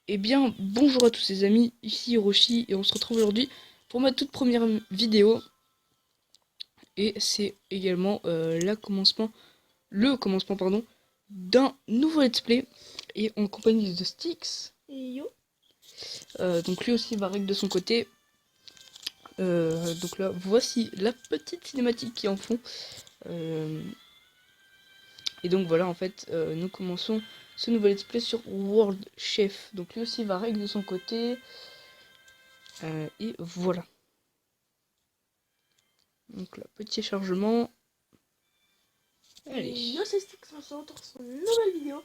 Eh bien, bonjour à tous les amis, ici Hiroshi et on se retrouve aujourd'hui pour ma toute première vidéo. Et c'est également le commencement pardon, d'un nouveau let's play et en compagnie de Styx. Et yo. Donc lui aussi va règle de son côté. Donc là, voici la petite cinématique qui est en fond. Et donc voilà, en fait, nous commençons ce nouvel let's play sur World Chef. Donc lui aussi va règle de son côté. Et voilà. Donc là, petit chargement. Allez. Et yo, c'est Styx, on se retrouve sur une nouvelle vidéo.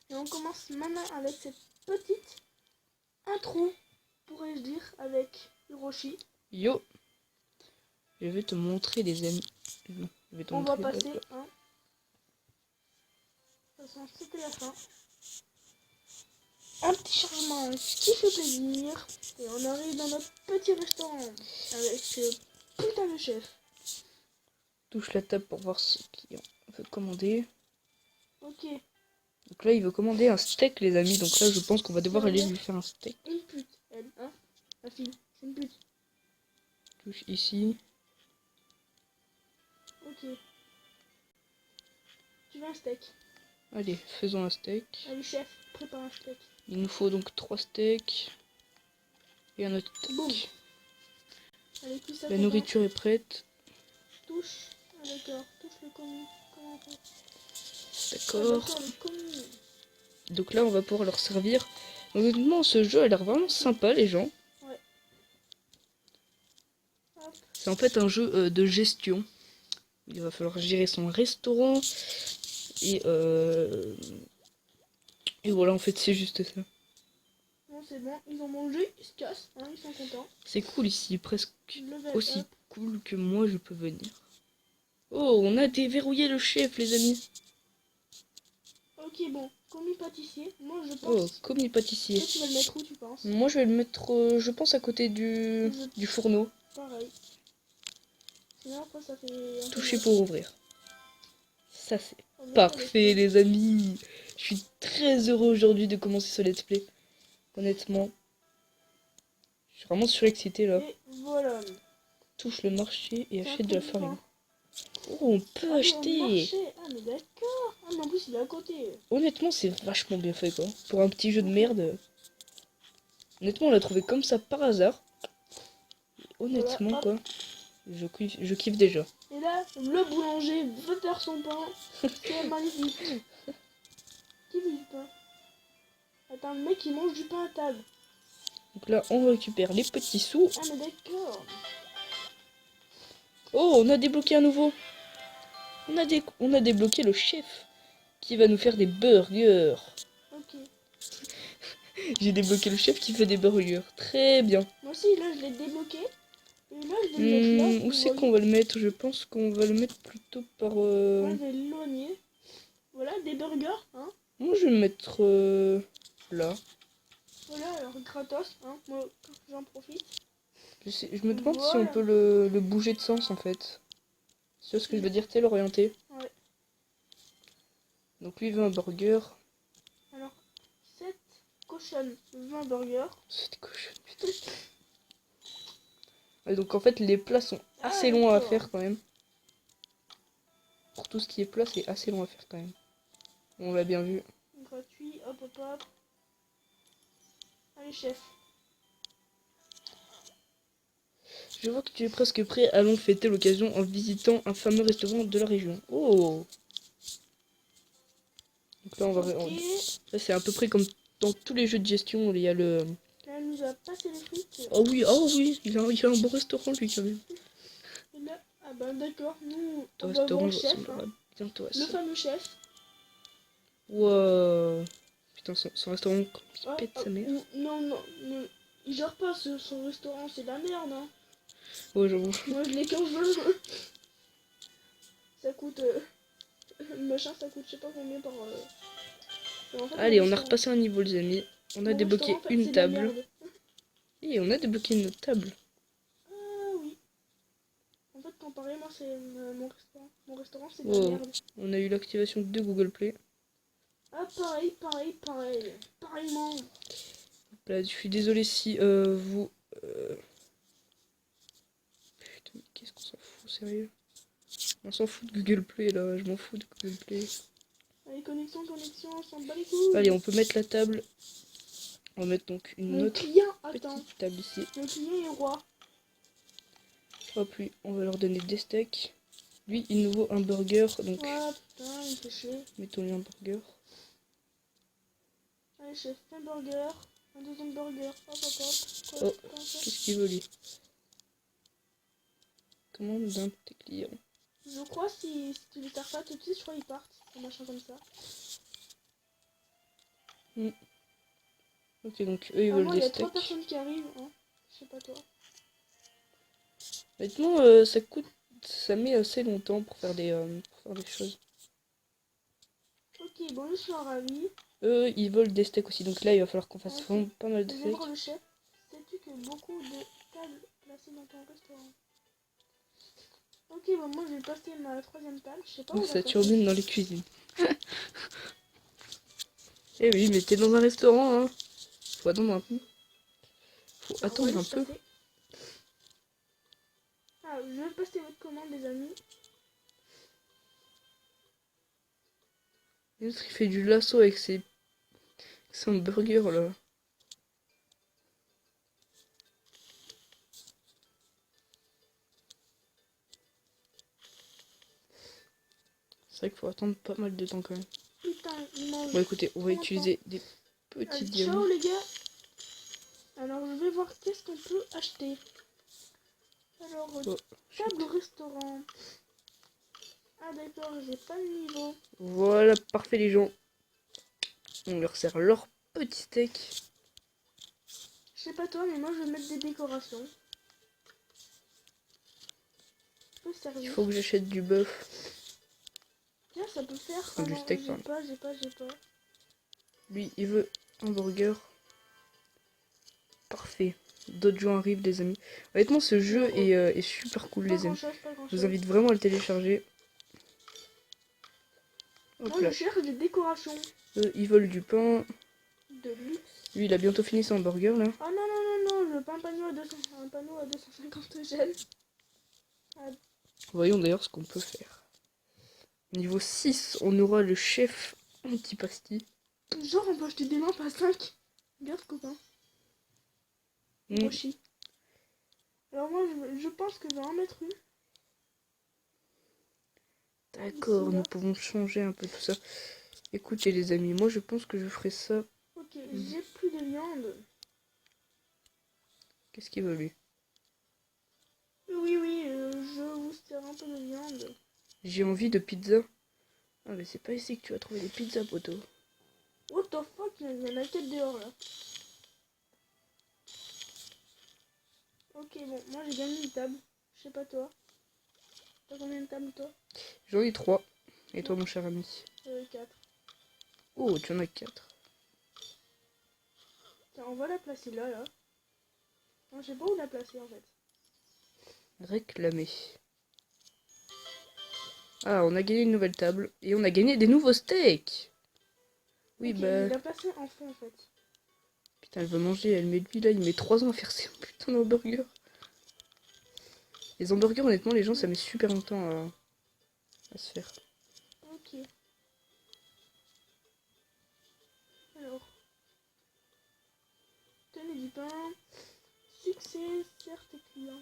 Et on commence maintenant avec cette petite intro, pourrais-je dire, avec Hiroshi. Yo. Je vais te montrer les amis. Non, je vais te On va montrer. passer, hein. De toute façon, c'était la fin. Un petit chargement qui fait plaisir. Et on arrive dans notre petit restaurant avec ce putain de chef. Touche la table pour voir ce qu'il veut commander. Ok, Donc là, il veut commander un steak, les amis. Donc là, je pense qu'on va devoir Ça aller va. lui faire un steak. une pute, elle, hein. La fille, c'est une pute. Touche ici. Ok. Tu veux un steak? Allez, faisons un steak. Allez, chef, prépare un steak. Il nous faut donc 3 steaks. Et un autre Boum. steak. Allez, puis ça La fait nourriture est prête. touche. Ah d'accord, touche le commis. Comment on fait? Ah D'accord. d'accord, le commis. Donc là, on va pouvoir leur servir. Honnêtement, ce jeu a l'air vraiment sympa, les gens. Ouais. Hop. C'est en fait un jeu de gestion. Il va falloir gérer son restaurant. Et, et voilà, en fait, c'est juste ça. Bon, c'est bon, ils ont mangé, ils se cassent, hein, ils sont contents. C'est cool ici, presque Level aussi up. cool que moi je peux venir. Oh, on a déverrouillé le chef, les amis. Ok, bon, commis pâtissier. Moi, je Oh, pense commis pâtissier. que tu vas le mettre où, tu penses? Moi, je vais le mettre, je pense, à côté du fourneau. Pareil. Sinon, après, ça fait un peu Toucher moche. pour ouvrir. Ça, c'est On met parfait, avec- les amis. Je suis très heureux aujourd'hui de commencer ce let's play. Honnêtement. Je suis vraiment surexcité là. Et voilà. Touche le marché et C'est un achète de la produit farine. fin. Oh, on peut Ah oui, au acheter. marché. Ah, mais d'accord. Ah, mais en plus, il est à côté. Honnêtement, c'est vachement bien fait quoi. Pour un petit jeu de merde. Honnêtement, on l'a trouvé comme ça par hasard. Honnêtement, Voilà, quoi. Je kiffe déjà. Et là, le boulanger veut faire son pain. C'est magnifique. Qui veut du pain? Attends, le mec il mange du pain à table. Donc là, on récupère les petits sous. Ah, mais d'accord. Oh, on a débloqué un nouveau. On a débloqué le chef qui va nous faire des burgers. Ok. J'ai débloqué le chef qui fait des burgers. Très bien. Moi aussi, là, je l'ai débloqué. Et là, je vais le mettre là. Où c'est qu'on va le mettre? Je pense qu'on va le mettre plutôt par... Moi, je vais l'éloigner. Voilà, des burgers, hein. Moi, je vais le mettre là. Voilà, alors gratos, hein. Moi, j'en profite. Je me demande si on Voilà. peut le bouger de sens, en fait. C'est ce que je veux dire, t'es l'orienter. Ouais. Donc lui, il veut un burger. Alors, 7 cochonnes, 20 burgers. C'est cochon, putain. Ouais, donc en fait, les plats sont assez Ah, longs à d'accord. faire quand même. Pour tout ce qui est plat, c'est assez long à faire quand même. On l'a bien vu. Gratuit, hop hop hop. Allez, chef. Je vois que tu es presque prêt. Allons fêter l'occasion en visitant un fameux restaurant de la région. Oh! Donc là, Ok. là, c'est à peu près comme dans tous les jeux de gestion. Il y a le... Là, elle nous a passé les frites. Oh oui, il a un bon restaurant lui quand même. Et là, ah bah d'accord, nous, Ton on va voir restaurant le chef, ressemblera hein. bientôt à Le ça. fameux chef. Wow! Putain, son restaurant, il Ah, pète ah, sa mère. non, il gère pas son restaurant, c'est de la merde, hein. Ouais, j'avoue. Moi, je l'ai quand je veux. Ça coûte, le machin, ça coûte je sais pas combien par... Mais en fait, Allez, mon on a restaurant- repassé un niveau, les amis. On a mon débloqué restaurant, en fait, une c'est de la table. merde. Et on a débloqué une autre table. Ah oui. En fait, comparé, moi, c'est mon restaurant, c'est de la Wow. merde. On a eu l'activation de Google Play. Ah, pareil. Pareillement. Là, je suis désolé si vous... Putain, mais qu'est-ce qu'on s'en fout, sérieux? On s'en fout de Google Play, là. Je m'en fous de Google Play. Allez, connexion, on s'en bat les couilles. Allez, on peut mettre la table. On va mettre donc une Mon autre client, attends. petite table ici. Mon client est roi. Hop, lui, on va leur donner des steaks. Lui, il nous vaut un burger, donc Voilà, putain, il me fait chier. mettons-lui un burger. Allez, chef, un burger. Un deuxième burger. Hop, hop, hop. Quoi, Oh, putain, ça qu'est-ce qu'il veut, lui? Commande d'un de tes clients. Je crois si tu les sers pas tout de suite, je crois qu'ils partent. Un machin comme ça. Ok, donc eux, ils veulent Vraiment, il des y a 3 steaks. personnes qui arrivent. Hein. Je sais pas toi. Honnêtement, ça coûte... Ça met assez longtemps pour faire des choses. Ok, bon, je suis ravi. Eux, ils veulent des steaks aussi. Donc là, il va falloir qu'on fasse Ok. vraiment pas mal de Je vais steaks. voir le chef. Sais-tu que beaucoup de tables placées dans ton restaurant? Ok, bon, moi je vais passer ma 3e table. Je sais pas où Ça la placer. turbine dans les cuisines. Eh oui, mais t'es dans un restaurant, hein. Faut attendre un peu. Faut Alors, on va attendre un laisser peu. passer. Ah, je vais passer votre commande, les amis. L'autre, il fait du lasso avec ses hamburgers, là. C'est vrai qu'il faut attendre pas mal de temps quand même. Putain, il mange. Bon, écoutez, on va Longtemps. utiliser des petits Allez, diamants. ciao les gars. Alors je vais voir qu'est-ce qu'on peut acheter. Alors, Oh, table au restaurant. Ah d'accord, j'ai pas le niveau. voilà, parfait les gens. On leur sert leur petit steak. Je sais pas toi, mais moi je vais mettre des décorations. Je peux Il servir. faut que j'achète du bœuf. Tiens, ça peut faire. Enfin, Ah du non, steak, j'ai pardon. pas, j'ai pas, j'ai pas. Lui, il veut un burger. Parfait. D'autres gens arrivent, les amis. Honnêtement, ce jeu est super cool, Pas les grand amis. chose, pas grand Je vous chose. invite vraiment à le télécharger. Hop Moi là. je cherche des décorations. Eux, ils veulent du pain. De luxe. Lui, il a bientôt fini son burger, là. Ah non, non, non, non, je veux pas un panneau à 200, un panneau à 250 gènes. Voyons d'ailleurs ce qu'on peut faire. Niveau 6, on aura le chef antipasti. Genre, on peut acheter des lampes à 5. Regarde, copain. Hiroshi. Alors moi, je pense que je vais en mettre une. D'accord, Ici, là. nous pouvons changer un peu tout ça. Écoutez les amis, moi je pense que je ferai ça. Ok, j'ai plus de viande. Qu'est-ce qu'il veut lui? Oui, oui, je vous sers un peu de viande. J'ai envie de pizza. Ah mais c'est pas ici que tu vas trouver des pizzas, poteau. What the fuck, il y en a 4 dehors là. Ok, bon, moi j'ai gagné une table. Je sais pas toi. T'as combien de tables toi? J'en ai 3. Et toi mon cher ami? 4. Oh, tu en as 4. Tiens, on va la placer là, là. Non, je sais pas où la placer en fait. Réclamer. Ah, on a gagné une nouvelle table. Et on a gagné des nouveaux steaks. Oui, Ok, bah... il a placé en fond en fait. Putain, elle veut manger, elle met lui là, il met 3 ans à faire ses putains d'hamburgers. Les hamburgers, honnêtement, les gens, ça met super longtemps à se faire. Ok. Alors. Tenez du pain. Succès, certes et client.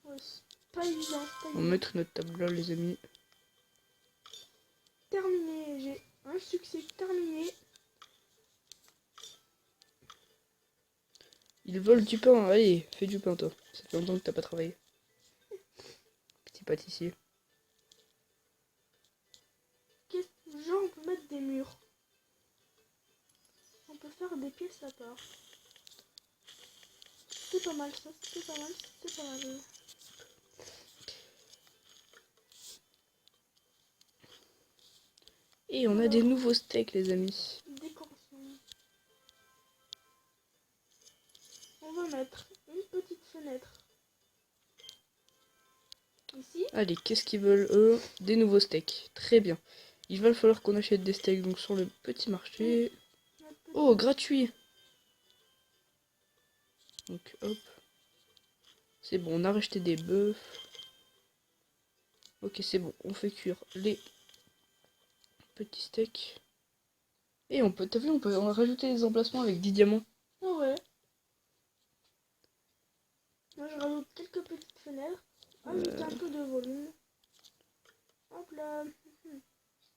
Ouais, c'est pas évident, c'est pas On va évident. mettre notre table là, les amis. Terminé, j'ai un succès terminé. Ils veulent du pain, allez, fais du pain toi. Ça fait longtemps que t'as pas travaillé. Petit pâtissier. Genre, on peut mettre des murs. On peut faire des pièces à part. C'est pas mal ça, c'est pas mal, c'est pas mal. Et on a des nouveaux steaks, les amis. Décoration. On va mettre une petite fenêtre. Ici. Allez, qu'est-ce qu'ils veulent eux? Des nouveaux steaks. Très bien. Il va falloir qu'on achète des steaks donc sur le petit marché. Oh, gratuit. Donc hop. C'est bon, on a racheté des bœufs. Ok, c'est bon, on fait cuire les petits steaks. Et on peut, t'as vu, on va rajouter des emplacements avec 10 diamants. Ah ouais. Moi je rajoute quelques petites fenêtres. Ajouter un peu de volume. Hop là.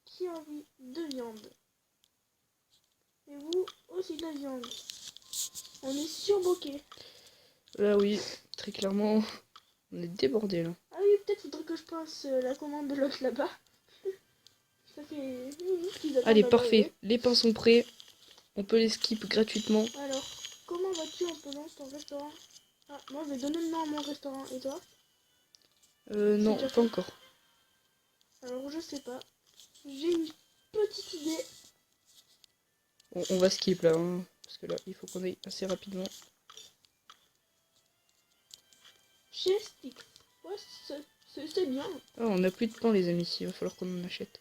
Qui a envie de viande? Et vous aussi de la viande. On est surboqué. Là oui, très clairement, on est débordé là. Ah oui, peut-être faudrait que je passe la commande de l'autre là-bas. Ça fait minutes qu'ils attendent Allez, d'arriver. parfait, les pains sont prêts. On peut les skip gratuitement. Alors, comment vas-tu en pesant ton restaurant? Ah, moi je vais donner le nom à mon restaurant. Et toi? Non, déjà pas fait? encore. Alors je sais pas. J'ai une petite idée. On va skip là, hein, parce que là, il faut qu'on aille assez rapidement. Chez Stix. Ouais, c'est bien. Ah, on n'a plus de pain les amis, il va falloir qu'on en achète.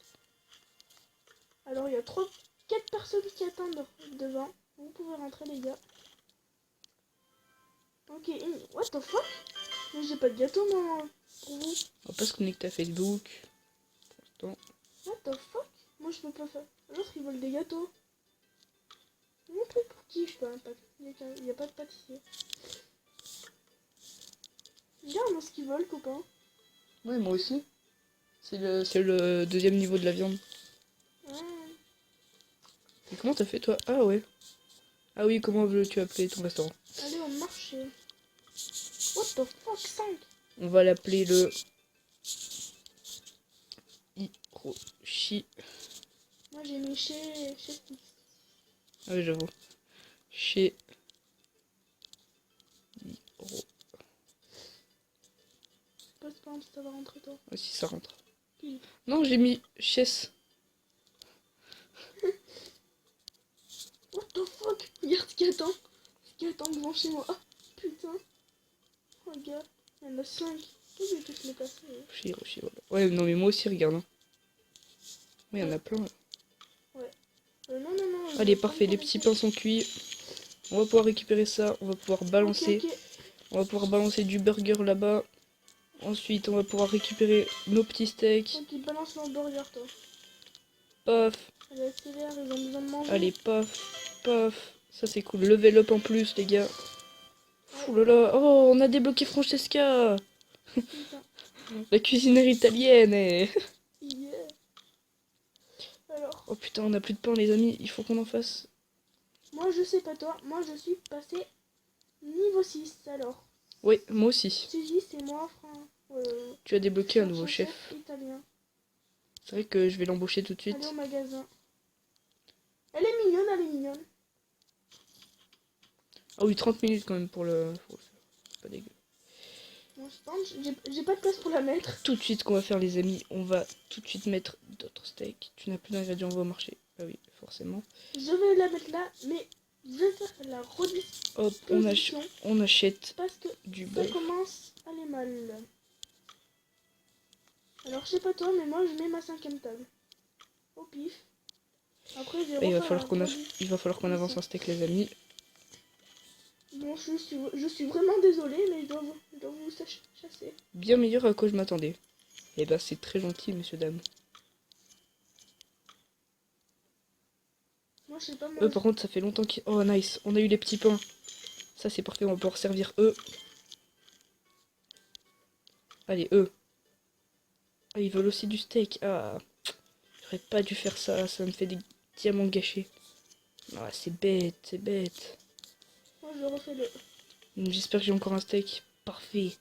Alors il y a 4 personnes qui attendent devant. Vous pouvez rentrer les gars. Ok, what the fuck? Mais j'ai pas de gâteau moi pour vous. On va pas se connecter à Facebook. Pour l'instant. What the fuck? Moi je peux pas faire. L'autre ils veulent des gâteaux. Mon truc pour qui je peux un pack. Il y a pas de pâtissier. Regarde ce qu'ils veulent copain. Ouais, moi aussi. C'est le deuxième niveau de la viande. Ah. Et comment t'as fait toi? Ah ouais. Ah oui, comment veux-tu appeler ton restaurant? Allez au marché. What the fuck 5. On va l'appeler le Hiroshi. Moi j'ai mis chez Stix. Ah oui, j'avoue. Chez Hiro. Passe pas si ça va rentrer toi. Ah si ça rentre. Qui? Non, j'ai mis Chess. What the fuck? Regarde ce qu'il attend. Ce qu'il attend devant chez moi. Ah, putain. Regarde. Il y en a 5. Je vais tous les passer. Chez Hiroshi, voilà. Ouais, non mais moi aussi, regarde. Hein. Ouais, il y en a plein. Là. Non, non, non. Allez, parfait, les petits pains sont cuits. On va pouvoir récupérer ça. On va pouvoir balancer. Ok. On va pouvoir balancer du burger là-bas. Ensuite, on va pouvoir récupérer nos petits steaks. Ok, balance l'hamburger toi. Paf. Allez, accélère, ils ont besoin de manger. Allez, paf. Paf. Ça, c'est cool. Level up en plus, les gars. Ouh là là. Oh, on a débloqué Francesca. Putain. La cuisinière italienne. Yeah. Alors, Oh putain, on a plus de pain, les amis. Il faut qu'on en fasse. moi je sais pas toi. Moi je suis passé niveau 6. Alors, Oui, moi aussi. Suzy, c'est moi, frère. Tu as débloqué un nouveau chef. Italien. C'est vrai que je vais l'embaucher tout de Allez au suite. magasin. Elle est mignonne, elle est mignonne. Ah oui, 30 minutes quand même pour le faire. C'est pas dégueu. Moi je pense, j'ai pas de place pour la mettre. Tout de suite, ce qu'on va faire, les amis, on va tout de suite mettre d'autres steaks. Tu n'as plus d'ingrédients, on va au marché. Ah oui, forcément. Je vais la mettre là, mais je vais faire la redistribution. Hop, on achète Parce que du ça bœuf. commence à aller mal. Alors je sais pas toi, mais moi je mets ma 5ème table. Au pif. Après je vais Il va refaire falloir il va falloir qu'on avance un steak, les amis. Bon, je suis vraiment désolée, mais je dois vous chasser. Bien meilleur à quoi je m'attendais. Et bah c'est très gentil, monsieur, dame. Moi je sais pas moi. Par contre, ça fait longtemps qu'ils... Oh, nice, on a eu les petits pains. Ça, c'est parfait, on va pouvoir servir eux. Allez, eux. Ah, ils veulent aussi du steak. Ah, j'aurais pas dû faire ça, ça me fait des diamants gâchés. Ah, c'est bête, c'est bête. Moi je refais le. J'espère que j'ai encore un steak. Parfait.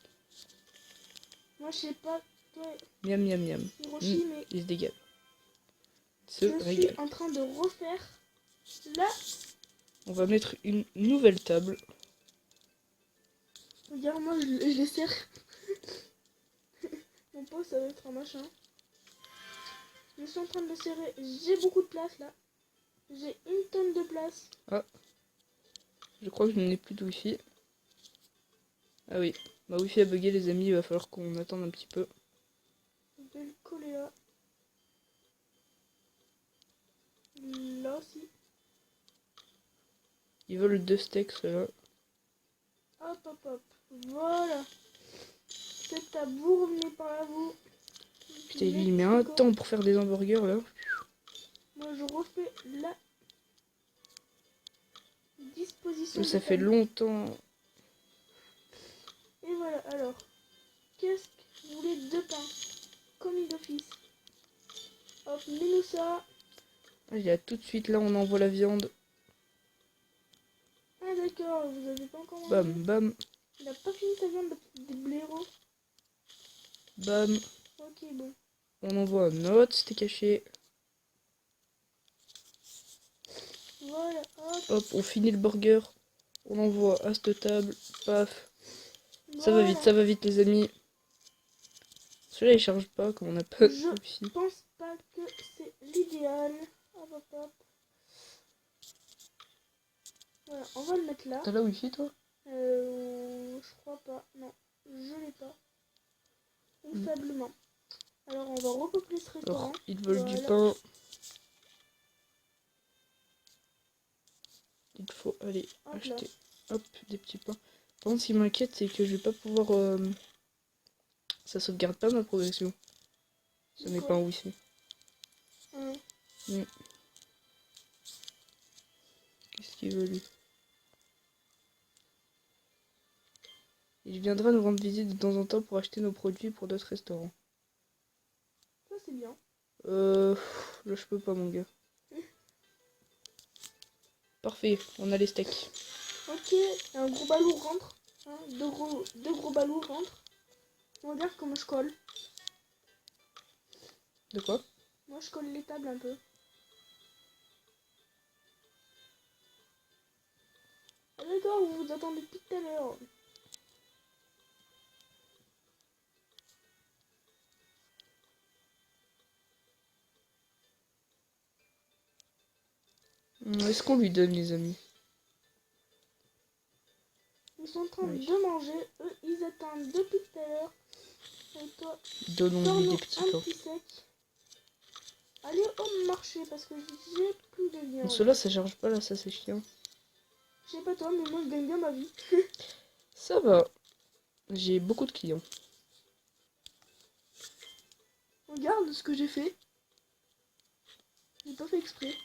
Moi je sais pas toi, Miam, miam, miam. Hiroshi, mais Il se dégage. je suis en train de refaire là. On va mettre une nouvelle table. Regarde, moi je les serre. Mon pot ça va être un machin. Je suis en train de le serrer. J'ai beaucoup de place là. J'ai une tonne de place. Ah. Je crois que je n'ai plus de wifi. Ah oui. Ma wifi a bugué, les amis. Il va falloir qu'on attende un petit peu. Je vais le coller là. Là aussi. Ils veulent deux steaks, ceux-là. Ah hop, hop, hop. Voilà. Cette table, vous revenez par là, vous. Putain, lui, il met un temps pour faire des hamburgers, là. Moi, je refais la disposition. Ça des fait tables. longtemps. Et voilà, alors. Qu'est-ce que vous voulez? 2 pains. Commis d'office. Hop, mets-nous ça. Allez, là, tout de suite, là, on envoie la viande. Ah d'accord, vous avez pas encore mangé. Bam, bam, Il a pas fini sa viande des blaireaux. bam. Ok, bon. On envoie un autre steak haché. Voilà, hop. Hop, on finit le burger. On envoie à cette table. Paf. Ça va Voilà. vite, ça va vite, les amis. Celui-là, il charge pas, comme on a pas de Je wifi. pense pas que c'est l'idéal. Hop, hop, hop. Voilà, on va le mettre là. T'as la wifi, toi? Je crois pas. Non, je l'ai pas. Ou faiblement. Alors, on va repeupler ce restaurant. Alors, ils veulent du Voilà. pain. Il faut aller Hop là. acheter, hop, des petits pains. Par contre, ce qui m'inquiète, c'est que je vais pas pouvoir... Ça sauvegarde pas ma progression. Ce n'est Quoi pas un wifi. Hein. Qu'est-ce qu'il veut, lui? Il viendra nous rendre visite de temps en temps pour acheter nos produits pour d'autres restaurants. Ça, c'est bien. Là, je peux pas, mon gars. Parfait, on a les steaks. Ok, un gros ballot rentre. Hein, deux gros ballots rentrent. Regarde comment je colle. De quoi? Moi, je colle les tables un peu. Ah, d'accord, vous vous attendez depuis tout à l'heure. Est-ce qu'on lui donne, les amis? Ils sont en train Oui. de manger. Eux, ils attendent depuis tout à l'heure. Et toi, Donnons-lui donne-nous des petits un pains. petit sec. Allez au marché parce que j'ai plus de Bon, viande. ceux-là, ça charge pas, là, ça, c'est chiant. Je sais pas toi, mais moi, je gagne bien ma vie. Ça va. J'ai beaucoup de clients. Regarde ce que j'ai fait. J'ai pas fait exprès.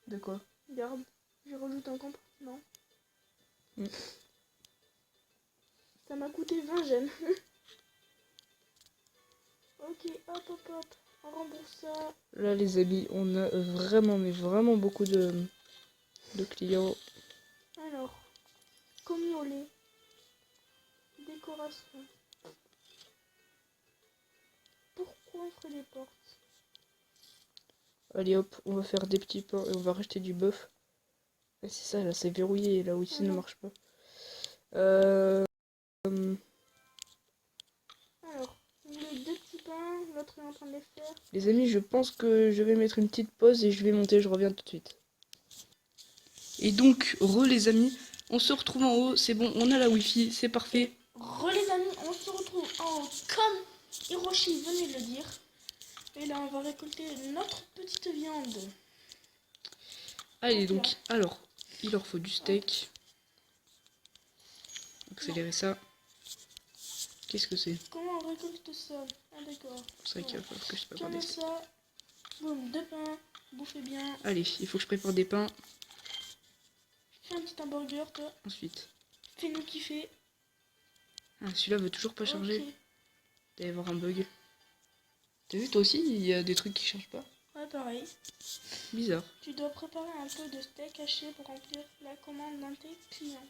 De quoi? Regarde, je rajoute un compartiment. Ça m'a coûté 20 gemmes. Ok, hop, hop, hop. On rembourse ça. Là, les amis, on a vraiment, mais vraiment beaucoup de clients. Alors, commis au lait. Décoration. Pourquoi on ferait des portes? Allez, hop, on va faire des petits pains et on va racheter du bœuf. Ouais, c'est ça, là, c'est verrouillé. Là où ici ne marche pas. Alors, vous voulez 2 petits pains, l'autre est en train de les faire. Les amis, je pense que je vais mettre une petite pause et je vais monter, je reviens tout de suite. Et donc, les amis, on se retrouve en haut, c'est bon, on a la wifi, c'est parfait. Les amis, on se retrouve en haut comme Hiroshi venait de le dire. Et là, on va récolter notre petite viande. Allez, donc, alors, il leur faut du steak. Accélérer ça. Qu'est-ce que c'est? Comment on récolte ça? Ah d'accord. C'est vrai qu'il va falloir que je prépare des Comme steaks. ça. Boum, 2 pains. Bouffez bien. Allez, il faut que je prépare des pains. Fais un petit hamburger, toi. Ensuite. Fais-nous kiffer. Ah, celui-là veut toujours pas charger. Ok. Il doit y avoir un bug. T'as vu, toi aussi, il y a des trucs qui chargent pas? Ouais, pareil. Bizarre. Tu dois préparer un peu de steak haché pour remplir la commande d'un tes clients.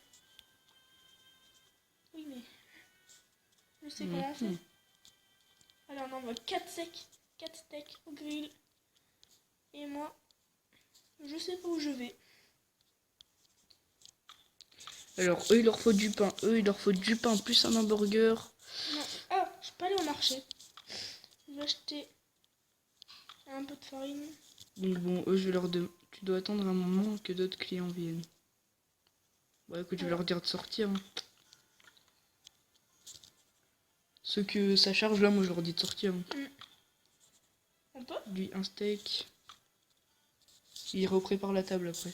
Oui, mais je sais comment on fait. Alors, on envoie 4 steaks au grill. Et moi, je sais pas où je vais. Alors, eux, il leur faut du pain. Eux, il leur faut du pain plus un hamburger. Non. Ah, je peux aller au marché. Je vais acheter un peu de farine. Donc bon, eux, je vais leur demander... Tu dois attendre un moment que d'autres clients viennent. Bon, écoute, je vais leur dire de sortir. Hein. Ceux que ça charge, là, moi, je leur dis de sortir. Hein. On peut? Lui, un steak. Il reprépare la table après.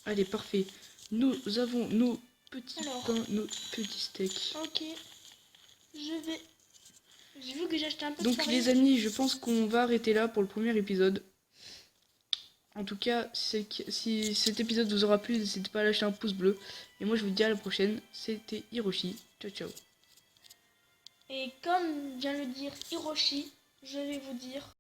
Allez, parfait. Nous avons nos petits Alors. pains, nos petits steaks. Ok. Je vais... J'ai vu que j'ai acheté un peu de Donc farine. les amis, je pense qu'on va arrêter là pour le premier épisode. En tout cas, si cet épisode vous aura plu, n'hésitez pas à lâcher un pouce bleu. Et moi je vous dis à la prochaine. C'était Hiroshi. Ciao ciao. Et comme vient le dire Hiroshi, je vais vous dire